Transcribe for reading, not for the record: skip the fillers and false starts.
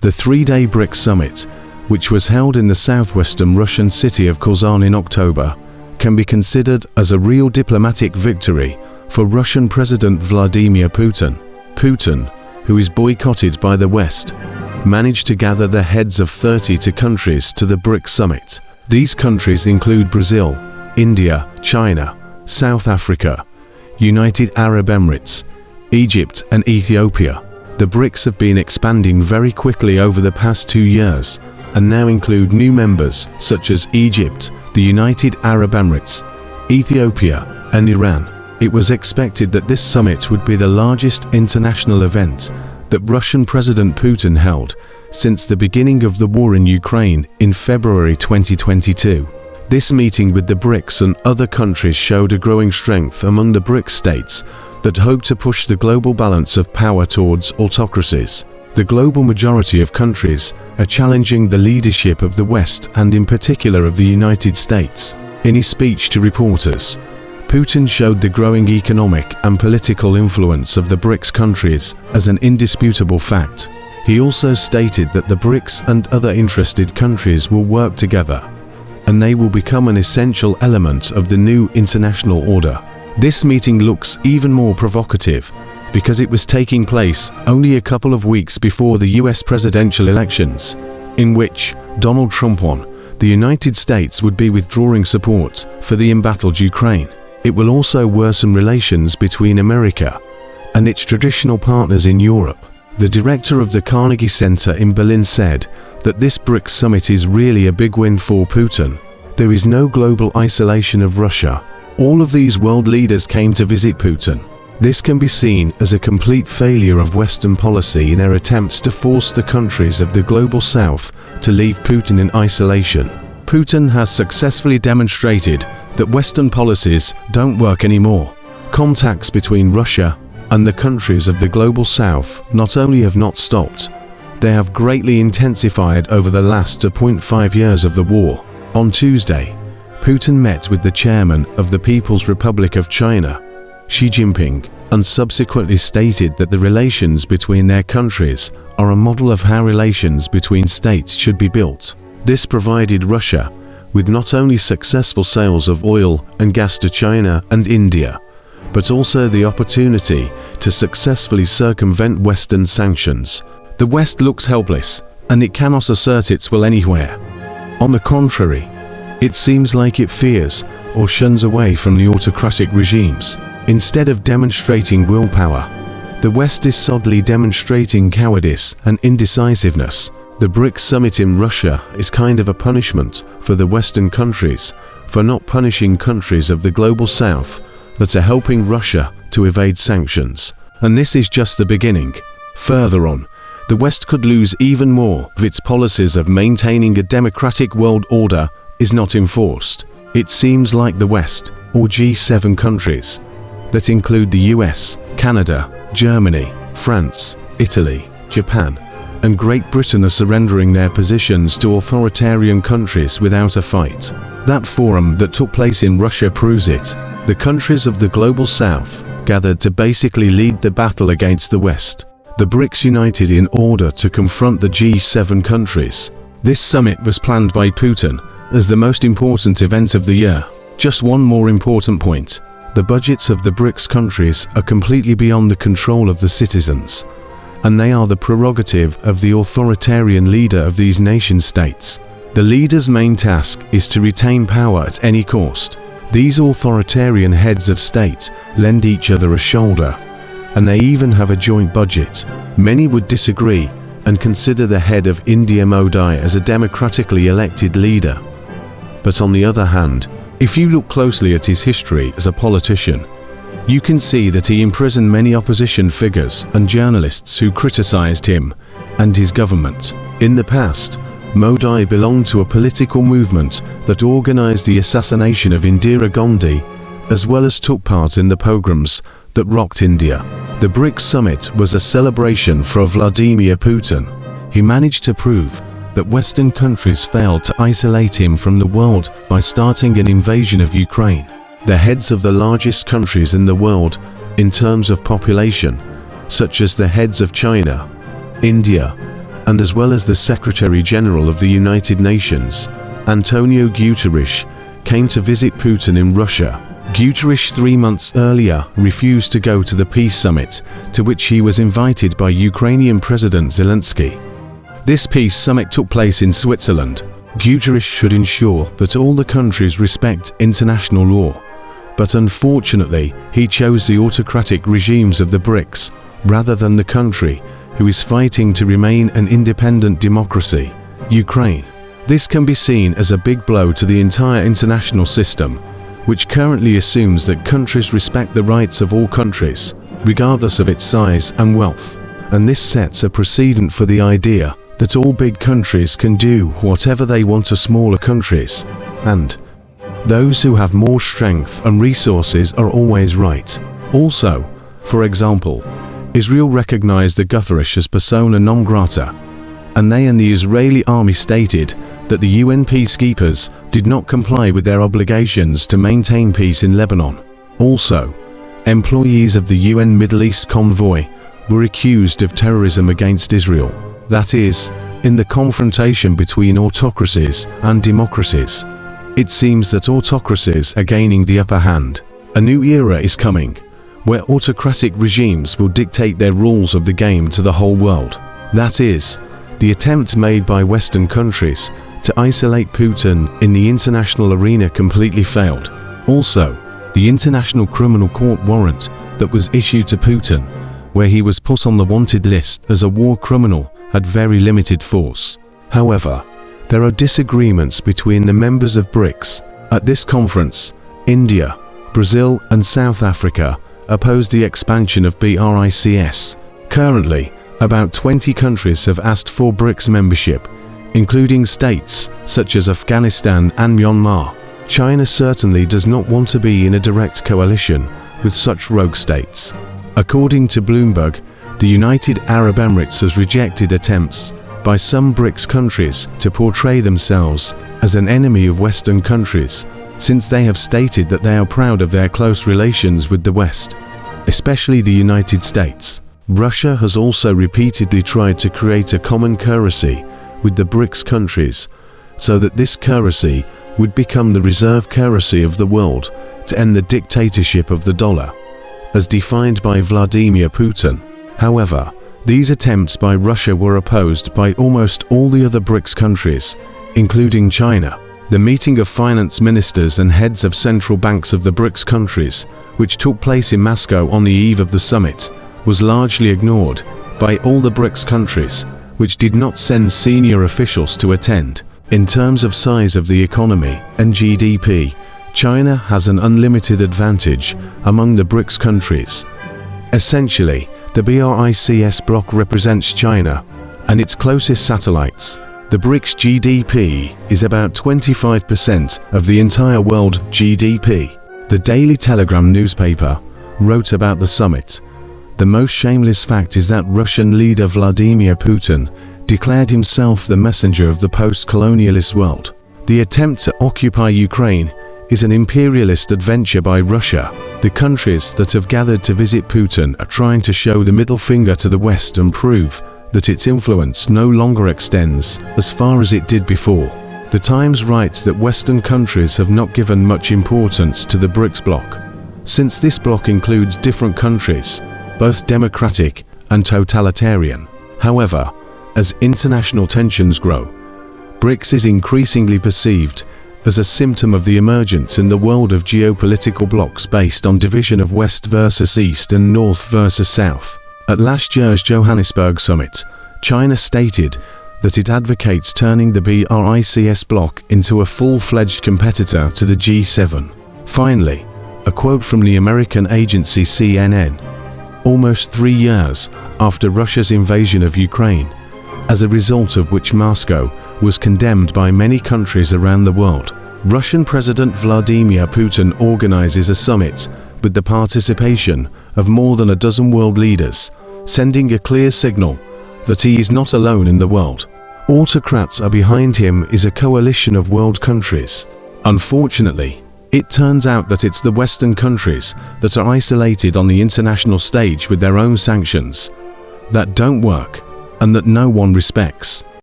The three-day Brics summit, which was held in the southwestern Russian city of Kazan in October, can be considered as a real diplomatic victory for Russian President Vladimir Putin. Putin, who is boycotted by the West, managed to gather the heads of 32 countries to the Brics summit. These countries include Brazil, India, China, South Africa, United Arab Emirates, Egypt and Ethiopia. The Brics have been expanding very quickly over the past 2 years and now include new members such as Egypt, the United Arab Emirates, Ethiopia and Iran. It was expected that this summit would be the largest international event that Russian President Putin held since the beginning of the war in Ukraine in February 2022. This meeting with the Brics and other countries showed a growing strength among the Brics states that hope to push the global balance of power towards autocracies. The global majority of countries are challenging the leadership of the West and in particular of the United States. In his speech to reporters, Putin showed the growing economic and political influence of the Brics countries as an indisputable fact. He also stated that the Brics and other interested countries will work together, and they will become an essential element of the new international order. This meeting looks even more provocative because it was taking place only a couple of weeks before the US presidential elections, in which Donald Trump won. The United States would be withdrawing support for the embattled Ukraine. It will also worsen relations between America and its traditional partners in Europe. The director of the Carnegie Center in Berlin said that this Brics summit is really a big win for Putin. There is no global isolation of Russia. All of these world leaders came to visit Putin. This can be seen as a complete failure of Western policy in their attempts to force the countries of the global South to leave Putin in isolation. Putin has successfully demonstrated that Western policies don't work anymore. Contacts between Russia and the countries of the global South not only have not stopped, they have greatly intensified over the last 2.5 years of the war. On Tuesday, Putin met with the chairman of the People's Republic of China, Xi Jinping, and subsequently stated that the relations between their countries are a model of how relations between states should be built. This provided Russia with not only successful sales of oil and gas to China and India, but also the opportunity to successfully circumvent Western sanctions. The West looks helpless, and it cannot assert its will anywhere. On the contrary, it seems like it fears or shuns away from the autocratic regimes. Instead of demonstrating willpower, the West is subtly demonstrating cowardice and indecisiveness. The Brics summit in Russia is kind of a punishment for the Western countries for not punishing countries of the global South that are helping Russia to evade sanctions. And this is just the beginning. Further on, the West could lose even more if its policies of maintaining a democratic world order is not enforced. It seems like the West, or G7 countries, that include the US, Canada, Germany, France, Italy, Japan, and Great Britain are surrendering their positions to authoritarian countries without a fight. That forum that took place in Russia proves it. The countries of the global South gathered to basically lead the battle against the West. The Brics united in order to confront the G7 countries. This summit was planned by Putin as the most important event of the year. Just one more important point. The budgets of the Brics countries are completely beyond the control of the citizens, and they are the prerogative of the authoritarian leader of these nation-states. The leader's main task is to retain power at any cost. These authoritarian heads of state lend each other a shoulder, and they even have a joint budget. Many would disagree and consider the head of India Modi as a democratically elected leader. But on the other hand, if you look closely at his history as a politician, you can see that he imprisoned many opposition figures and journalists who criticized him and his government. In the past, Modi belonged to a political movement that organized the assassination of Indira Gandhi, as well as took part in the pogroms that rocked India. The Brics summit was a celebration for Vladimir Putin. He managed to prove that Western countries failed to isolate him from the world by starting an invasion of Ukraine. The heads of the largest countries in the world in terms of population, such as the heads of China, India, and as well as the Secretary General of the United Nations, Antonio Guterres, came to visit Putin in Russia. Guterres 3 months earlier refused to go to the peace summit, to which he was invited by Ukrainian President Zelensky. This peace summit took place in Switzerland. Guterres should ensure that all the countries respect international law, but unfortunately he chose the autocratic regimes of the Brics rather than the country who is fighting to remain an independent democracy, Ukraine. This can be seen as a big blow to the entire international system, which currently assumes that countries respect the rights of all countries, regardless of its size and wealth. And this sets a precedent for the idea that all big countries can do whatever they want to smaller countries, and those who have more strength and resources are always right. Also, for example, Israel recognized the Guterres as persona non grata, and they and the Israeli army stated that the UN peacekeepers did not comply with their obligations to maintain peace in Lebanon. Also, employees of the UN Middle East convoy were accused of terrorism against Israel. That is, in the confrontation between autocracies and democracies. It seems that autocracies are gaining the upper hand. A new era is coming, where autocratic regimes will dictate their rules of the game to the whole world. That is, the attempt made by Western countries to isolate Putin in the international arena completely failed. Also, the International Criminal Court warrant that was issued to Putin, where he was put on the wanted list as a war criminal, had very limited force. However, there are disagreements between the members of Brics. At this conference, India, Brazil and South Africa opposed the expansion of Brics. Currently, about 20 countries have asked for Brics membership, including states such as Afghanistan and Myanmar. China certainly does not want to be in a direct coalition with such rogue states. According to Bloomberg, the United Arab Emirates has rejected attempts by some Brics countries to portray themselves as an enemy of Western countries, since they have stated that they are proud of their close relations with the West, especially the United States. Russia has also repeatedly tried to create a common currency with the Brics countries, so that this currency would become the reserve currency of the world to end the dictatorship of the dollar, as defined by Vladimir Putin. However, these attempts by Russia were opposed by almost all the other Brics countries, including China. The meeting of finance ministers and heads of central banks of the Brics countries, which took place in Moscow on the eve of the summit, was largely ignored by all the Brics countries, which did not send senior officials to attend. In terms of size of the economy and GDP, China has an unlimited advantage among the Brics countries. Essentially, the Brics bloc represents China and its closest satellites. The Brics GDP is about 25% of the entire world GDP. The Daily Telegraph newspaper wrote about the summit. The most shameless fact is that Russian leader Vladimir Putin declared himself the messenger of the post-colonialist world. The attempt to occupy Ukraine is an imperialist adventure by Russia. The countries that have gathered to visit Putin are trying to show the middle finger to the West and prove that its influence no longer extends as far as it did before. The Times writes that Western countries have not given much importance to the Brics bloc, since this bloc includes different countries, both democratic and totalitarian. However, as international tensions grow, Brics is increasingly perceived as a symptom of the emergence in the world of geopolitical blocs based on division of West versus East and North versus South. At last year's Johannesburg summit, China stated that it advocates turning the Brics bloc into a full-fledged competitor to the G7. Finally, a quote from the American agency CNN. Almost 3 years after Russia's invasion of Ukraine, as a result of which Moscow was condemned by many countries around the world, Russian President Vladimir Putin organizes a summit with the participation of more than a dozen world leaders, sending a clear signal that he is not alone in the world. Autocrats are behind him is a coalition of world countries. Unfortunately, it turns out that it's the Western countries that are isolated on the international stage with their own sanctions that don't work, and that no one respects.